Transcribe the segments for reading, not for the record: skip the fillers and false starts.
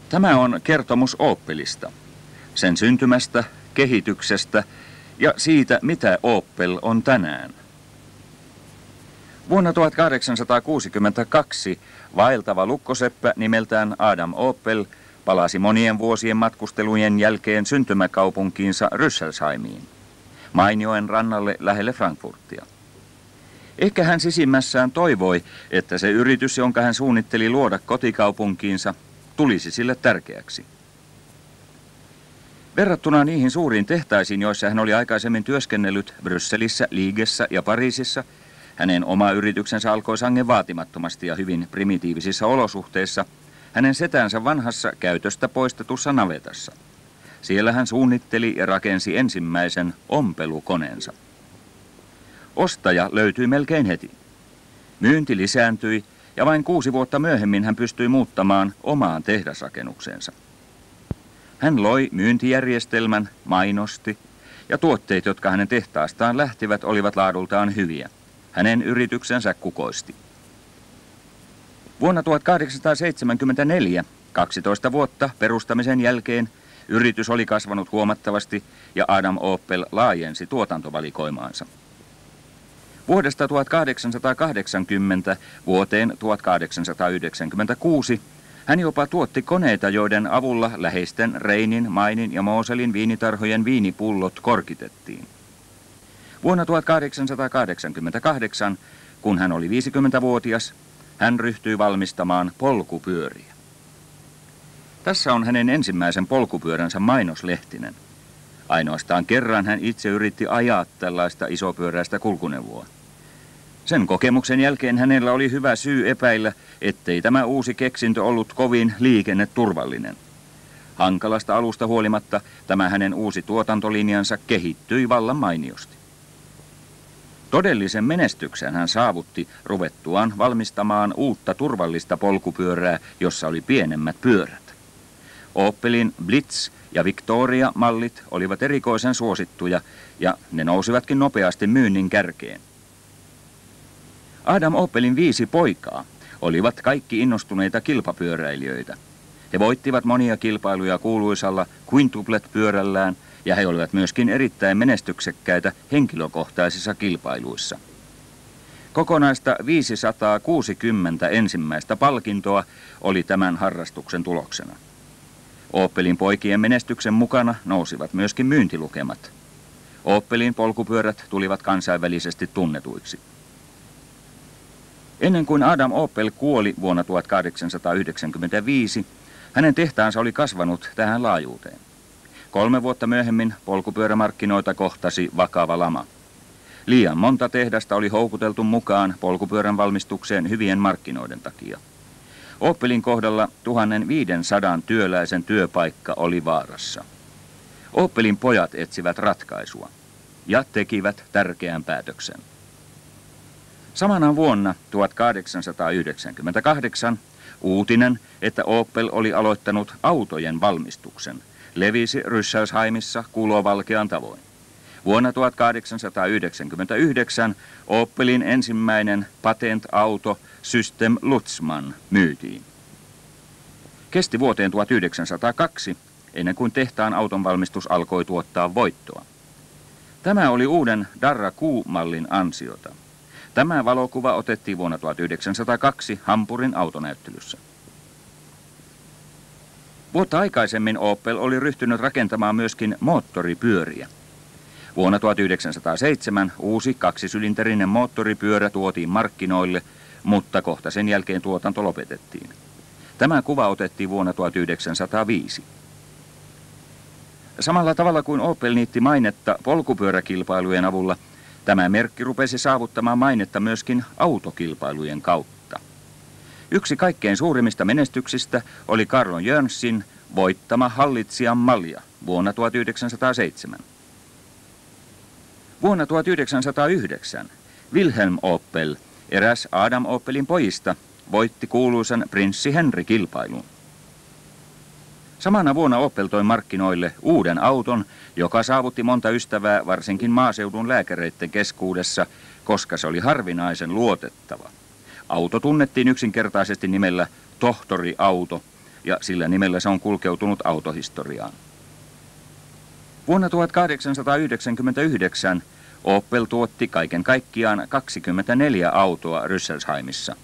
Tämä on kertomus Opelista, sen syntymästä, kehityksestä ja siitä, mitä Opel on tänään. Vuonna 1862 vaeltava lukkoseppä nimeltään Adam Opel palasi monien vuosien matkustelujen jälkeen syntymäkaupunkiinsa Rüsselsheimiin, Mainjoen rannalle lähelle Frankfurtia. Ehkä hän sisimmässään toivoi, että se yritys, jonka hän suunnitteli luoda kotikaupunkiinsa, tulisi sille tärkeäksi. Verrattuna niihin suuriin tehtaisiin, joissa hän oli aikaisemmin työskennellyt Brysselissä, Liegessä ja Pariisissa, hänen oma yrityksensä alkoi sangen vaatimattomasti ja hyvin primitiivisissä olosuhteissa hänen setänsä vanhassa käytöstä poistetussa navetassa. Siellä hän suunnitteli ja rakensi ensimmäisen ompelukoneensa. Ostaja löytyi melkein heti. Myynti lisääntyi ja vain 6 vuotta myöhemmin hän pystyi muuttamaan omaan tehdasrakennukseensa. Hän loi myyntijärjestelmän, mainosti ja tuotteet, jotka hänen tehtaastaan lähtivät, olivat laadultaan hyviä. Hänen yrityksensä kukoisti. Vuonna 1874, 12 vuotta perustamisen jälkeen, yritys oli kasvanut huomattavasti ja Adam Opel laajensi tuotantovalikoimaansa. Vuodesta 1880 vuoteen 1896 hän jopa tuotti koneita, joiden avulla läheisten Reinin, Mainin ja Moselin viinitarhojen viinipullot korkitettiin. Vuonna 1888, kun hän oli 50-vuotias, hän ryhtyi valmistamaan polkupyöriä. Tässä on hänen ensimmäisen polkupyöränsä mainoslehtinen. Ainoastaan kerran hän itse yritti ajaa tällaista isopyöräistä kulkuneuvoa. Sen kokemuksen jälkeen hänellä oli hyvä syy epäillä, ettei tämä uusi keksintö ollut kovin liikenneturvallinen. Hankalasta alusta huolimatta tämä hänen uusi tuotantolinjansa kehittyi vallan mainiosti. Todellisen menestyksen hän saavutti ruvettuaan valmistamaan uutta turvallista polkupyörää, jossa oli pienemmät pyörät. Opelin Blitz ja Victoria-mallit olivat erikoisen suosittuja ja ne nousivatkin nopeasti myynnin kärkeen. Adam Opelin 5 poikaa olivat kaikki innostuneita kilpapyöräilijöitä. He voittivat monia kilpailuja kuuluisalla quintuplet-pyörällään ja he olivat myöskin erittäin menestyksekkäitä henkilökohtaisissa kilpailuissa. Kokonaista 560 ensimmäistä palkintoa oli tämän harrastuksen tuloksena. Opelin poikien menestyksen mukana nousivat myöskin myyntilukemat. Opelin polkupyörät tulivat kansainvälisesti tunnetuiksi. Ennen kuin Adam Opel kuoli vuonna 1895, hänen tehtaansa oli kasvanut tähän laajuuteen. 3 vuotta myöhemmin polkupyörämarkkinoita kohtasi vakava lama. Liian monta tehdasta oli houkuteltu mukaan polkupyörän valmistukseen hyvien markkinoiden takia. Opelin kohdalla 1500 työläisen työpaikka oli vaarassa. Opelin pojat etsivät ratkaisua ja tekivät tärkeän päätöksen. Samana vuonna 1898 uutinen, että Opel oli aloittanut autojen valmistuksen, levisi Rüsselsheimissa kulovalkean tavoin. Vuonna 1899 Opelin ensimmäinen patent-auto System Lutzmann myytiin. Kesti vuoteen 1902, ennen kuin tehtaan autonvalmistus alkoi tuottaa voittoa. Tämä oli uuden Darra Q-mallin ansiota. Tämä valokuva otettiin vuonna 1902 Hampurin autonäyttelyssä. Vuotta aikaisemmin Opel oli ryhtynyt rakentamaan myöskin moottoripyöriä. Vuonna 1907 uusi 2-sylinterinen moottoripyörä tuotiin markkinoille, mutta kohta sen jälkeen tuotanto lopetettiin. Tämä kuva otettiin vuonna 1905. Samalla tavalla kuin Opel niitti mainetta polkupyöräkilpailujen avulla, tämä merkki rupesi saavuttamaan mainetta myöskin autokilpailujen kautta. Yksi kaikkein suurimmista menestyksistä oli Carlo Jönsin voittama Hallitsijan malja vuonna 1907. Vuonna 1909 Wilhelm Opel, eräs Adam Opelin pojista, voitti kuuluisan prinssi Henry-kilpailun. Samana vuonna Opel toi markkinoille uuden auton, joka saavutti monta ystävää varsinkin maaseudun lääkäreiden keskuudessa, koska se oli harvinaisen luotettava. Auto tunnettiin yksinkertaisesti nimellä tohtoriauto, ja sillä nimellä se on kulkeutunut autohistoriaan. Vuonna 1899 Opel tuotti kaiken kaikkiaan 24 autoa Rüsselsheimissa.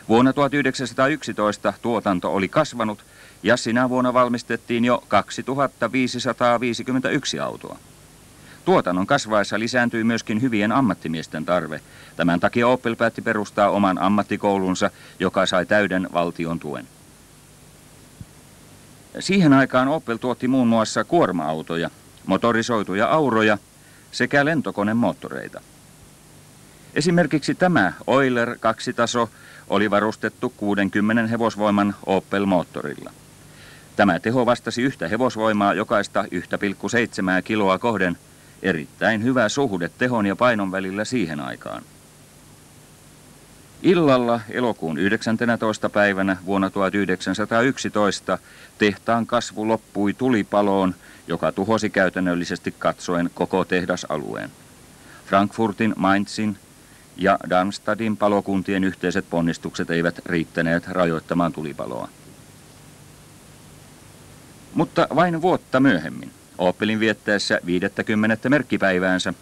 Vuonna 1911 tuotanto oli kasvanut ja sinä vuonna valmistettiin jo 2551 autoa. Tuotannon kasvaessa lisääntyi myöskin hyvien ammattimiesten tarve. Tämän takia Opel päätti perustaa oman ammattikoulunsa, joka sai täyden valtion tuen. Siihen aikaan Opel tuotti muun muassa kuorma-autoja, motorisoituja auroja sekä lentokonemoottoreita. Esimerkiksi tämä Euler 2-taso oli varustettu 60 hevosvoiman Opel-moottorilla. Tämä teho vastasi yhtä hevosvoimaa jokaista 1,7 kiloa kohden, erittäin hyvä suhde tehon ja painon välillä siihen aikaan. Illalla elokuun 19. päivänä vuonna 1911 tehtaan kasvu loppui tulipaloon, joka tuhosi käytännöllisesti katsoen koko tehdasalueen. Frankfurtin, Mainzin ja Darmstadtin palokuntien yhteiset ponnistukset eivät riittäneet rajoittamaan tulipaloa. Mutta vain vuotta myöhemmin, Opelin viettäessä 50. merkkipäiväänsä,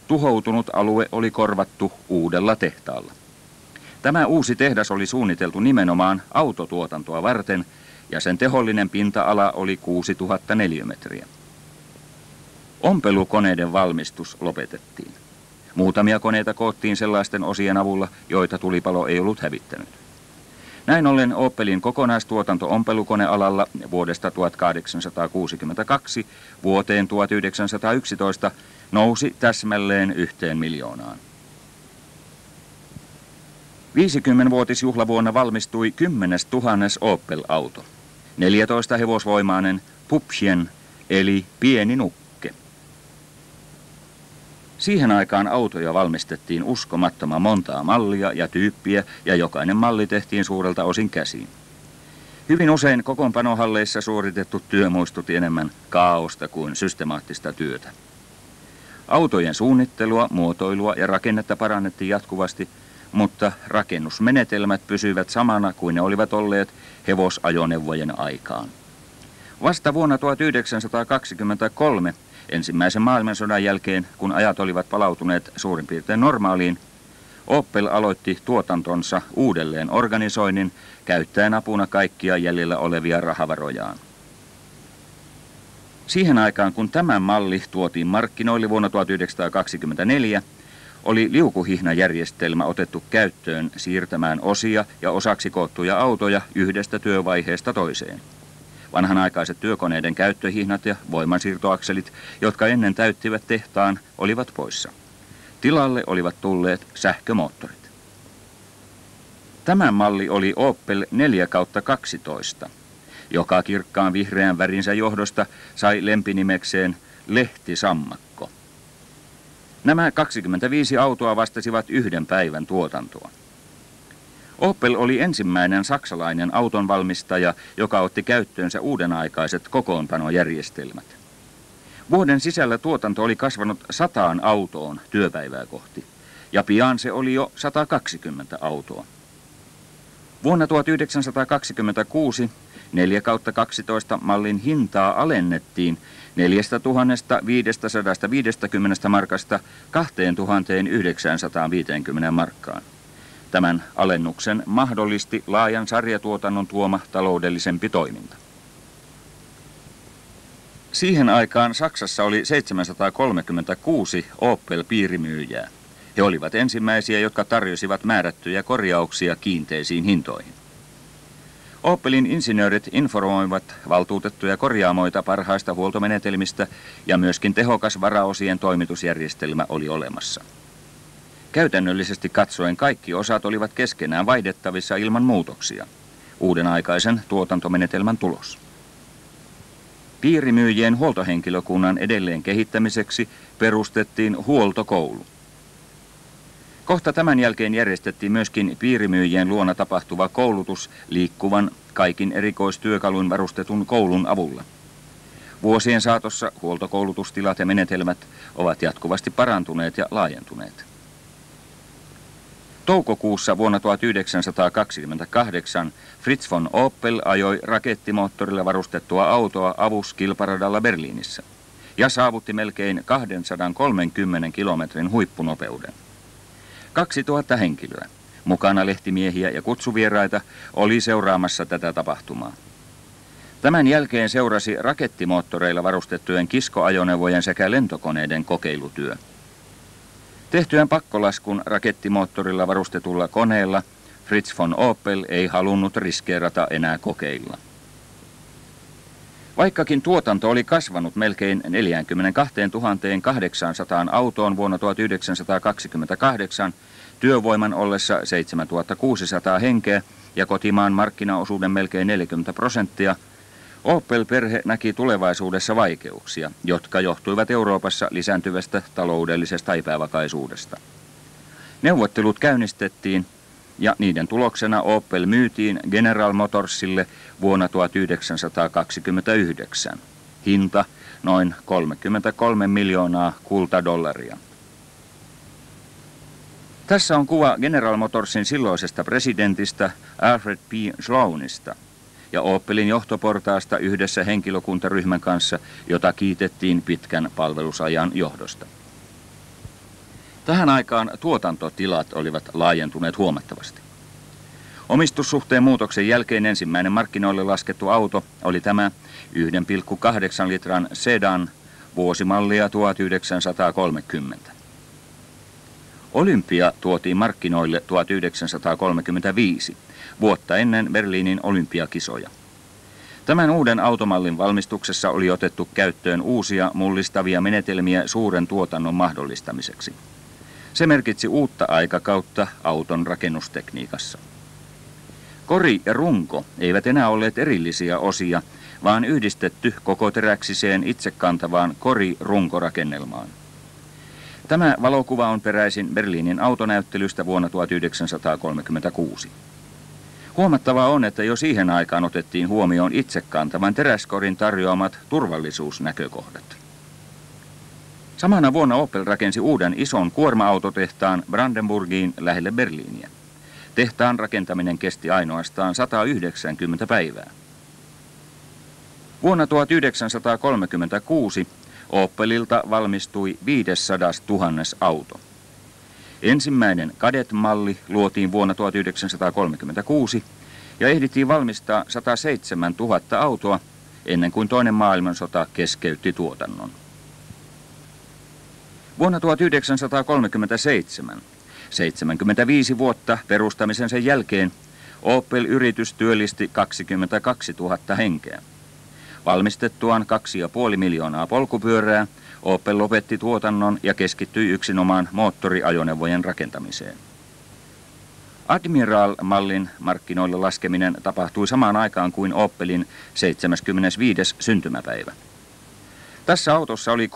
tuhoutunut alue oli korvattu uudella tehtaalla. Tämä uusi tehdas oli suunniteltu nimenomaan autotuotantoa varten ja sen tehollinen pinta-ala oli 6000 neliömetriä. Ompelukoneiden valmistus lopetettiin. Muutamia koneita koottiin sellaisten osien avulla, joita tulipalo ei ollut hävittänyt. Näin ollen Opelin kokonaistuotanto ompelukonealalla vuodesta 1862 vuoteen 1911 nousi täsmälleen 1 miljoonaan. 50-vuotisjuhlavuonna valmistui 10 000 Opel-auto, 14 hevosvoimainen Pupschen eli pieni nukke. Siihen aikaan autoja valmistettiin uskomattoman montaa mallia ja tyyppiä ja jokainen malli tehtiin suurelta osin käsiin. Hyvin usein kokoonpanohalleissa suoritettu työ muistutti enemmän kaaosta kuin systemaattista työtä. Autojen suunnittelua, muotoilua ja rakennetta parannettiin jatkuvasti, mutta rakennusmenetelmät pysyivät samana kuin ne olivat olleet hevosajoneuvojen aikaan. Vasta vuonna 1923, ensimmäisen maailmansodan jälkeen, kun ajat olivat palautuneet suurin piirtein normaaliin, Opel aloitti tuotantonsa uudelleen organisoinnin, käyttäen apuna kaikkia jäljellä olevia rahavarojaan. Siihen aikaan, kun tämä malli tuotiin markkinoille vuonna 1924, oli liukuhihnajärjestelmä otettu käyttöön siirtämään osia ja osaksi koottuja autoja yhdestä työvaiheesta toiseen. Vanhanaikaiset työkoneiden käyttöhihnat ja voimansiirtoakselit, jotka ennen täyttivät tehtaan, olivat poissa. Tilalle olivat tulleet sähkömoottorit. Tämä malli oli Opel 4/12, joka kirkkaan vihreän värinsä johdosta sai lempinimekseen Lehtisammakko. Nämä 25 autoa vastasivat 1 päivän tuotantoa. Opel oli ensimmäinen saksalainen autonvalmistaja, joka otti käyttöönsä uudenaikaiset kokoonpanojärjestelmät. Vuoden sisällä tuotanto oli kasvanut 100 autoon työpäivää kohti, ja pian se oli jo 120 autoa. Vuonna 1926 4/12 mallin hintaa alennettiin 4550 markasta 2950 markkaan. Tämän alennuksen mahdollisti laajan sarjatuotannon tuoma taloudellisempi toiminta. Siihen aikaan Saksassa oli 736 Opel-piirimyyjää. He olivat ensimmäisiä, jotka tarjosivat määrättyjä korjauksia kiinteisiin hintoihin. Opelin insinöörit informoivat valtuutettuja korjaamoita parhaista huoltomenetelmistä ja myöskin tehokas varaosien toimitusjärjestelmä oli olemassa. Käytännöllisesti katsoen kaikki osat olivat keskenään vaihdettavissa ilman muutoksia. Uudenaikaisen tuotantomenetelmän tulos. Piirimyyjien huoltohenkilökunnan edelleen kehittämiseksi perustettiin huoltokoulu. Kohta tämän jälkeen järjestettiin myöskin piirimyyjien luona tapahtuva koulutus liikkuvan kaikin erikoistyökaluin varustetun koulun avulla. Vuosien saatossa huoltokoulutustilat ja menetelmät ovat jatkuvasti parantuneet ja laajentuneet. Toukokuussa vuonna 1928 Fritz von Opel ajoi rakettimoottorilla varustettua autoa avuskilparadalla Berliinissä ja saavutti melkein 230 kilometrin huippunopeuden. 2000 henkilöä, mukana lehtimiehiä ja kutsuvieraita, oli seuraamassa tätä tapahtumaa. Tämän jälkeen seurasi rakettimoottoreilla varustettujen kiskoajoneuvojen sekä lentokoneiden kokeilutyö. Tehtyään pakkolaskun rakettimoottorilla varustetulla koneella Fritz von Opel ei halunnut riskeerata enää kokeilla. Vaikkakin tuotanto oli kasvanut melkein 42 800 autoon vuonna 1928, työvoiman ollessa 7600 henkeä ja kotimaan markkinaosuuden melkein 40%, Opel-perhe näki tulevaisuudessa vaikeuksia, jotka johtuivat Euroopassa lisääntyvästä taloudellisesta epävakaisuudesta. Neuvottelut käynnistettiin ja niiden tuloksena Opel myytiin General Motorsille vuonna 1929. Hinta noin 33 miljoonaa kultadollaria. Tässä on kuva General Motorsin silloisesta presidentistä Alfred P. Sloanista ja Opelin johtoportaasta yhdessä henkilökuntaryhmän kanssa, jota kiitettiin pitkän palvelusajan johdosta. Tähän aikaan tuotantotilat olivat laajentuneet huomattavasti. Omistussuhteen muutoksen jälkeen ensimmäinen markkinoille laskettu auto oli tämä 1,8 litran sedan vuosimallia 1930. Olympia tuotiin markkinoille 1935, vuotta ennen Berliinin olympiakisoja. Tämän uuden automallin valmistuksessa oli otettu käyttöön uusia mullistavia menetelmiä suuren tuotannon mahdollistamiseksi. Se merkitsi uutta aikakautta auton rakennustekniikassa. Kori ja runko eivät enää olleet erillisiä osia, vaan yhdistetty kokoteräksiseen itsekantavaan kori-runkorakennelmaan. Tämä valokuva on peräisin Berliinin autonäyttelystä vuonna 1936. Huomattavaa on, että jo siihen aikaan otettiin huomioon itsekantavan teräskorin tarjoamat turvallisuusnäkökohdat. Samana vuonna Opel rakensi uuden ison kuorma-autotehtaan Brandenburgiin lähelle Berliiniä. Tehtaan rakentaminen kesti ainoastaan 190 päivää. Vuonna 1936 Opelilta valmistui 500 000 auto. Ensimmäinen Kadett-malli luotiin vuonna 1936 ja ehdittiin valmistaa 107 000 autoa ennen kuin toinen maailmansota keskeytti tuotannon. Vuonna 1937, 75 vuotta perustamisensa jälkeen, Opel-yritys työllisti 22 000 henkeä. Valmistettuaan 2,5 miljoonaa polkupyörää, Opel lopetti tuotannon ja keskittyi yksinomaan moottoriajoneuvojen rakentamiseen. Admiral-mallin markkinoille laskeminen tapahtui samaan aikaan kuin Opelin 75. syntymäpäivä. Tässä autossa oli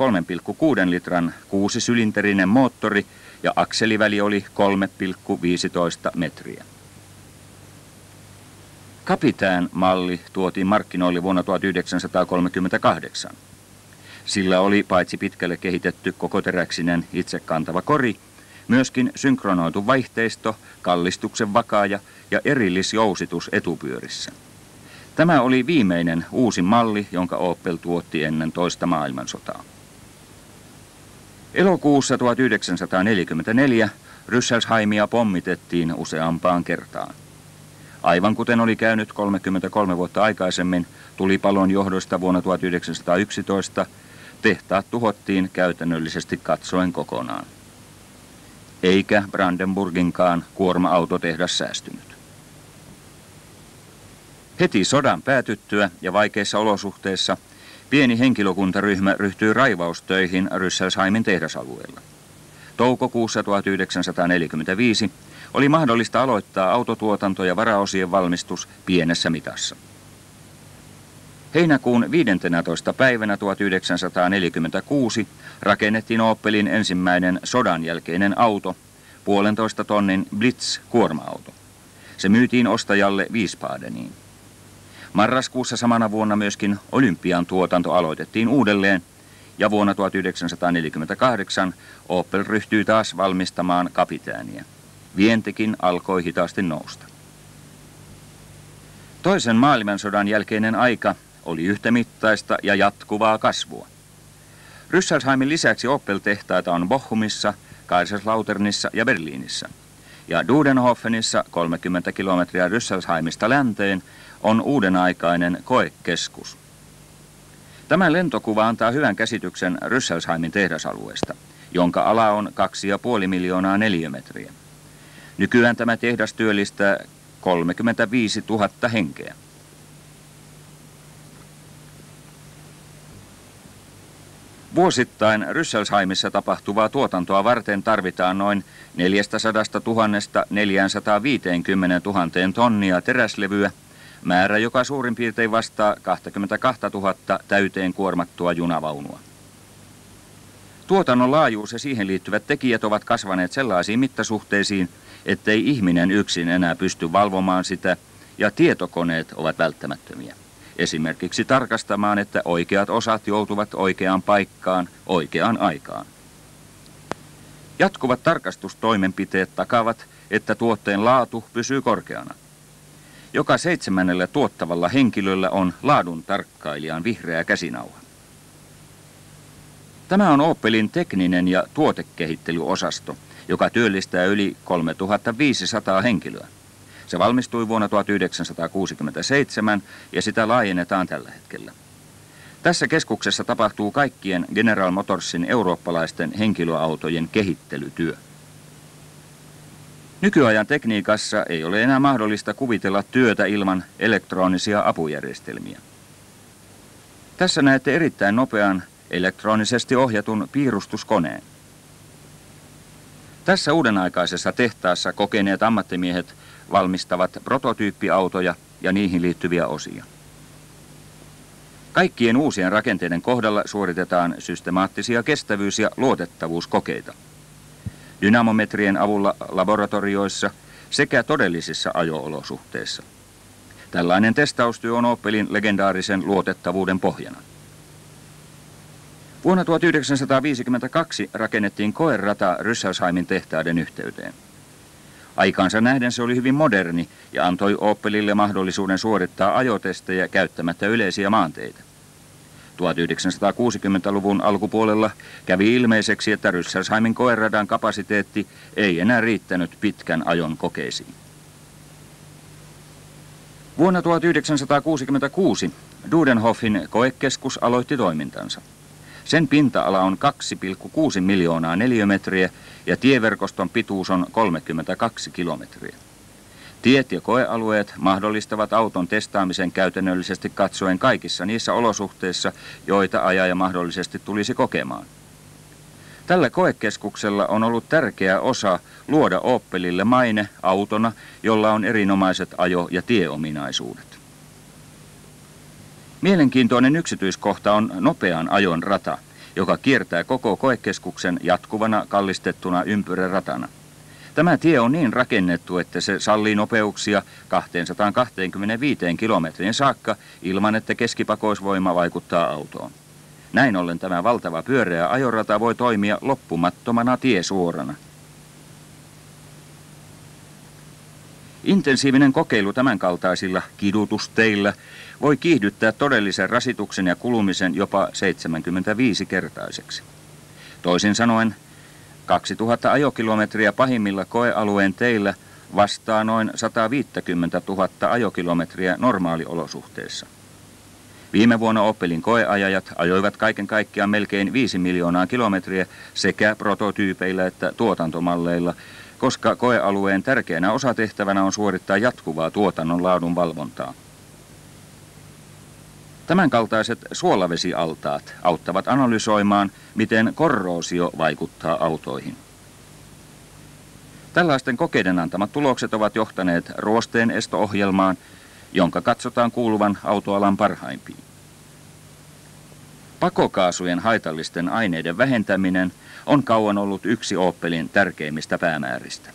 3,6 litran 6-sylinterinen moottori ja akseliväli oli 3,15 metriä. Capitaine-malli tuotiin markkinoille vuonna 1938. Sillä oli paitsi pitkälle kehitetty kokoteräksinen itsekantava kori, myöskin synkronoitu vaihteisto, kallistuksen vakaaja ja erillisjousitus etupyörissä. Tämä oli viimeinen uusi malli, jonka Opel tuotti ennen toista maailmansotaa. Elokuussa 1944 Rüsselsheimia pommitettiin useampaan kertaan. Aivan kuten oli käynyt 33 vuotta aikaisemmin tulipalon johdosta vuonna 1911, tehtaat tuhottiin käytännöllisesti katsoen kokonaan. Eikä Brandenburginkaan kuorma-autotehdas säästynyt. Heti sodan päätyttyä ja vaikeissa olosuhteissa pieni henkilökuntaryhmä ryhtyi raivaustöihin Rüsselsheimin tehdasalueella. Toukokuussa 1945 oli mahdollista aloittaa autotuotanto ja varaosien valmistus pienessä mitassa. Heinäkuun 15. päivänä 1946 rakennettiin Opelin ensimmäinen sodan jälkeinen auto, 1,5 tonnin Blitz-kuorma-auto. Se myytiin ostajalle Wiesbadeniin. Marraskuussa samana vuonna myöskin Olympian tuotanto aloitettiin uudelleen ja vuonna 1948 Opel ryhtyi taas valmistamaan Capitaineä. Vientikin alkoi hitaasti nousta. Toisen maailmansodan jälkeinen aika oli yhtämittaista ja jatkuvaa kasvua. Rüsselsheimin lisäksi Opel-tehtaita on Bochumissa, Kaiserslauternissa ja Berliinissä. Ja Dudenhofenissa 30 kilometriä Rüsselsheimista länteen on uudenaikainen koekeskus. Tämä lentokuva antaa hyvän käsityksen Rüsselsheimin tehdasalueesta, jonka ala on 2,5 miljoonaa neliömetriä. Nykyään tämä tehdas työllistää 35 000 henkeä. Vuosittain Rüsselsheimissa tapahtuvaa tuotantoa varten tarvitaan noin 400 000 450 000 tonnia teräslevyä, määrä joka suurin piirtein vastaa 22 000 täyteen kuormattua junavaunua. Tuotannon laajuus ja siihen liittyvät tekijät ovat kasvaneet sellaisiin mittasuhteisiin, ettei ihminen yksin enää pysty valvomaan sitä, ja tietokoneet ovat välttämättömiä. Esimerkiksi tarkastamaan, että oikeat osat joutuvat oikeaan paikkaan oikeaan aikaan. Jatkuvat tarkastustoimenpiteet takaavat, että tuotteen laatu pysyy korkeana. Joka 7. tuottavalla henkilöllä on laadun tarkkailijan vihreä käsinauha. Tämä on Opelin tekninen ja tuotekehittelyosasto, joka työllistää yli 3500 henkilöä. Se valmistui vuonna 1967 ja sitä laajennetaan tällä hetkellä. Tässä keskuksessa tapahtuu kaikkien General Motorsin eurooppalaisten henkilöautojen kehittelytyö. Nykyajan tekniikassa ei ole enää mahdollista kuvitella työtä ilman elektronisia apujärjestelmiä. Tässä näette erittäin nopean elektronisesti ohjatun piirustuskoneen. Tässä uudenaikaisessa tehtaassa kokeneet ammattimiehet valmistavat prototyyppiautoja ja niihin liittyviä osia. Kaikkien uusien rakenteiden kohdalla suoritetaan systemaattisia kestävyys- ja luotettavuuskokeita. Dynamometrien avulla laboratorioissa sekä todellisissa ajo-olosuhteissa. Tällainen testaustyö on Opelin legendaarisen luotettavuuden pohjana. Vuonna 1952 rakennettiin koerata Rüsselsheimin tehtaiden yhteyteen. Aikaansa nähden se oli hyvin moderni ja antoi Opelille mahdollisuuden suorittaa ajotestejä käyttämättä yleisiä maanteitä. 1960-luvun alkupuolella kävi ilmeiseksi, että Rüsselsheimin koeradan kapasiteetti ei enää riittänyt pitkän ajon kokeisiin. Vuonna 1966 Dudenhofin koekeskus aloitti toimintansa. Sen pinta-ala on 2,6 miljoonaa neliömetriä ja tieverkoston pituus on 32 kilometriä. Tiet ja koealueet mahdollistavat auton testaamisen käytännöllisesti katsoen kaikissa niissä olosuhteissa, joita ajaja mahdollisesti tulisi kokemaan. Tällä koekeskuksella on ollut tärkeä osa luoda Opelille maine autona, jolla on erinomaiset ajo- ja tieominaisuudet. Mielenkiintoinen yksityiskohta on nopean ajon rata, joka kiertää koko koekeskuksen jatkuvana kallistettuna ympyräratana. Tämä tie on niin rakennettu, että se sallii nopeuksia 225 kilometrin saakka ilman, että keskipakoisvoima vaikuttaa autoon. Näin ollen tämä valtava pyöreä ajorata voi toimia loppumattomana tiesuorana. Intensiivinen kokeilu tämänkaltaisilla kidutusteillä voi kiihdyttää todellisen rasituksen ja kulumisen jopa 75-kertaiseksi. Toisin sanoen, 2000 ajokilometriä pahimmilla koealueen teillä vastaa noin 150 000 ajokilometriä normaaliolosuhteissa. Viime vuonna Opelin koeajajat ajoivat kaiken kaikkiaan melkein 5 miljoonaa kilometriä sekä prototyypeillä että tuotantomalleilla, koska koealueen tärkeänä osatehtävänä on suorittaa jatkuvaa tuotannon laadun valvontaa. Tämänkaltaiset suolavesialtaat auttavat analysoimaan, miten korroosio vaikuttaa autoihin. Tällaisten kokeiden antamat tulokset ovat johtaneet ruosteen esto-ohjelmaan, jonka katsotaan kuuluvan autoalan parhaimpiin. Pakokaasujen haitallisten aineiden vähentäminen on kauan ollut yksi Opelin tärkeimmistä päämääristä.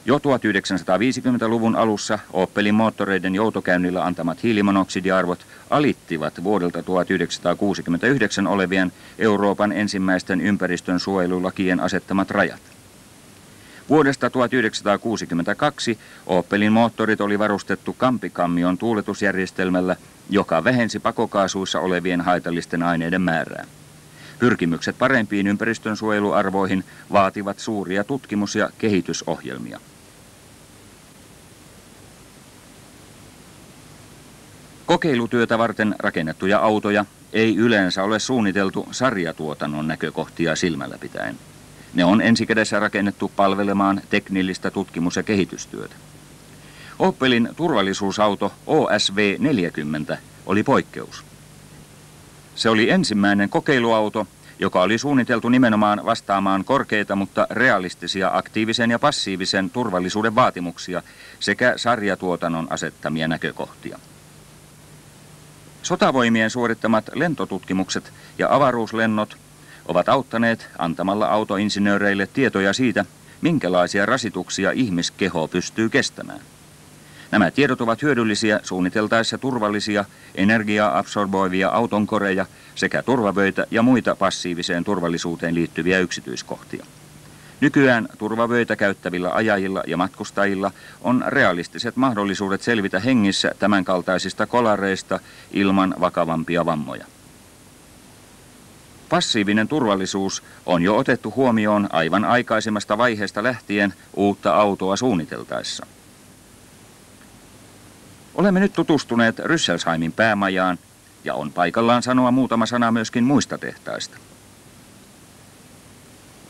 Jo 1950-luvun alussa Opelin moottoreiden joutokäynnillä antamat hiilimonoksidiarvot alittivat vuodelta 1969 olevien Euroopan ensimmäisten ympäristön suojelulakien asettamat rajat. Vuodesta 1962 Opelin moottorit oli varustettu kampikammion tuuletusjärjestelmällä, joka vähensi pakokaasuissa olevien haitallisten aineiden määrää. Pyrkimykset parempiin ympäristönsuojeluarvoihin vaativat suuria tutkimus- ja kehitysohjelmia. Kokeilutyötä varten rakennettuja autoja ei yleensä ole suunniteltu sarjatuotannon näkökohtia silmällä pitäen. Ne on ensikädessä rakennettu palvelemaan teknillistä tutkimus- ja kehitystyötä. Opelin turvallisuusauto OSV 40 oli poikkeus. Se oli ensimmäinen kokeiluauto, joka oli suunniteltu nimenomaan vastaamaan korkeita, mutta realistisia aktiivisen ja passiivisen turvallisuuden vaatimuksia sekä sarjatuotannon asettamia näkökohtia. Sotavoimien suorittamat lentotutkimukset ja avaruuslennot ovat auttaneet antamalla autoinsinööreille tietoja siitä, minkälaisia rasituksia ihmiskeho pystyy kestämään. Nämä tiedot ovat hyödyllisiä suunniteltaessa turvallisia, energiaa absorboivia autonkoreja sekä turvavöitä ja muita passiiviseen turvallisuuteen liittyviä yksityiskohtia. Nykyään turvavöitä käyttävillä ajajilla ja matkustajilla on realistiset mahdollisuudet selvitä hengissä tämänkaltaisista kolareista ilman vakavampia vammoja. Passiivinen turvallisuus on jo otettu huomioon aivan aikaisemmasta vaiheesta lähtien uutta autoa suunniteltaessa. Olemme nyt tutustuneet Rüsselsheimin päämajaan ja on paikallaan sanoa muutama sana myöskin muista tehtaista.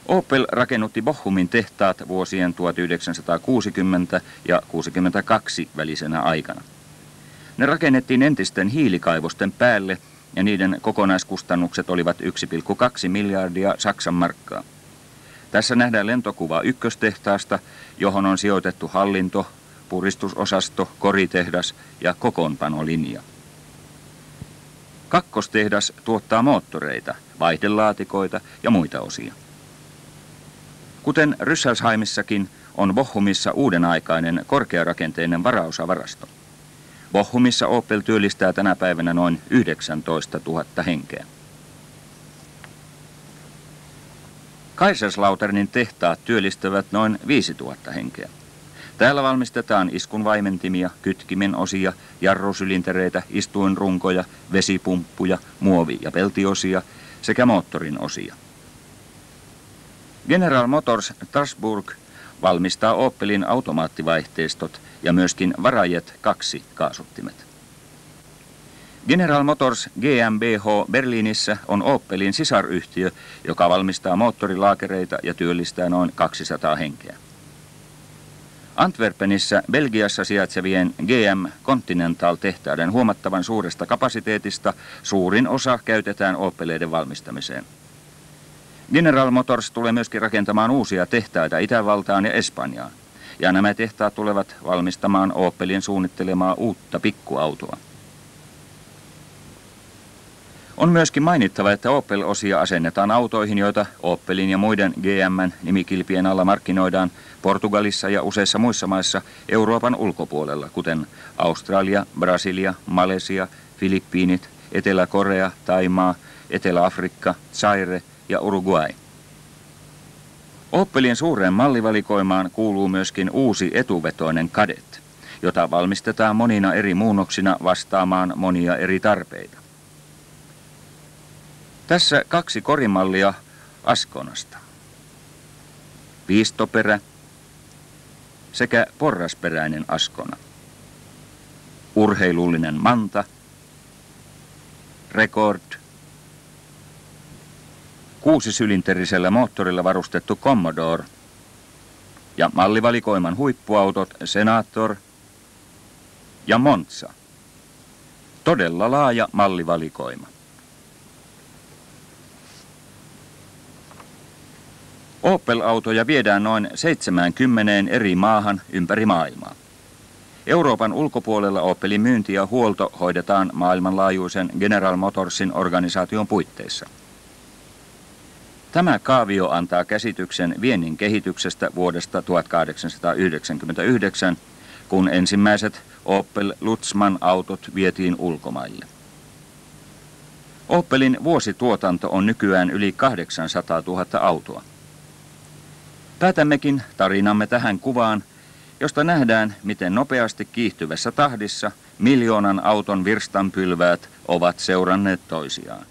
Opel rakennutti Bochumin tehtaat vuosien 1960 ja 1962 välisenä aikana. Ne rakennettiin entisten hiilikaivosten päälle ja niiden kokonaiskustannukset olivat 1,2 miljardia Saksan markkaa. Tässä nähdään lentokuva ykköstehtaasta, johon on sijoitettu hallinto, puristusosasto, koritehdas ja kokoonpanolinja. Kakkostehdas tuottaa moottoreita, vaihdelaatikoita ja muita osia. Kuten Rüsselsheimissakin on Bochumissa uudenaikainen korkearakenteinen varaosavarasto. Bochumissa Opel työllistää tänä päivänä noin 19 000 henkeä. Kaiserslauternin tehtaat työllistävät noin 5 000 henkeä. Täällä valmistetaan iskunvaimentimia, kytkimen osia, jarrusylintereitä, istuinrunkoja, vesipumppuja, muovi- ja peltiosia sekä moottorin osia. General Motors Strasbourg valmistaa Opelin automaattivaihteistot ja myöskin Varajet 2 kaasuttimet. General Motors GmbH Berliinissä on Opelin sisaryhtiö, joka valmistaa moottorilaakereita ja työllistää noin 200 henkeä. Antwerpenissä Belgiassa sijaitsevien GM Continental-tehtaiden huomattavan suuresta kapasiteetista suurin osa käytetään Opeleiden valmistamiseen. General Motors tulee myöskin rakentamaan uusia tehtaita Itävaltaan ja Espanjaan, ja nämä tehtaat tulevat valmistamaan Opelin suunnittelemaa uutta pikkuautoa. On myöskin mainittava, että Opel-osia asennetaan autoihin, joita Opelin ja muiden GM-nimikilpien alla markkinoidaan Portugalissa ja useissa muissa maissa Euroopan ulkopuolella, kuten Australia, Brasilia, Malesia, Filippiinit, Etelä-Korea, Thaimaa, Etelä-Afrikka, Zaire ja Uruguay. Opelin suureen mallivalikoimaan kuuluu myöskin uusi etuvetoinen Kadett, jota valmistetaan monina eri muunnoksina vastaamaan monia eri tarpeita. Tässä 2 korimallia Asconasta. Viistoperä sekä porrasperäinen Ascona. Urheilullinen Manta. Record. 6-sylinterisellä moottorilla varustettu Commodore ja mallivalikoiman huippuautot Senator ja Monza. Todella laaja mallivalikoima. Opel-autoja viedään noin 70 eri maahan ympäri maailmaa. Euroopan ulkopuolella Opelin myynti ja huolto hoidetaan maailmanlaajuisen General Motorsin organisaation puitteissa. Tämä kaavio antaa käsityksen viennin kehityksestä vuodesta 1899, kun ensimmäiset Opel Lutzmann-autot vietiin ulkomaille. Opelin vuosituotanto on nykyään yli 800 000 autoa. Päätämmekin tarinamme tähän kuvaan, josta nähdään, miten nopeasti kiihtyvässä tahdissa 1 000 000 auton virstanpylväät ovat seuranneet toisiaan.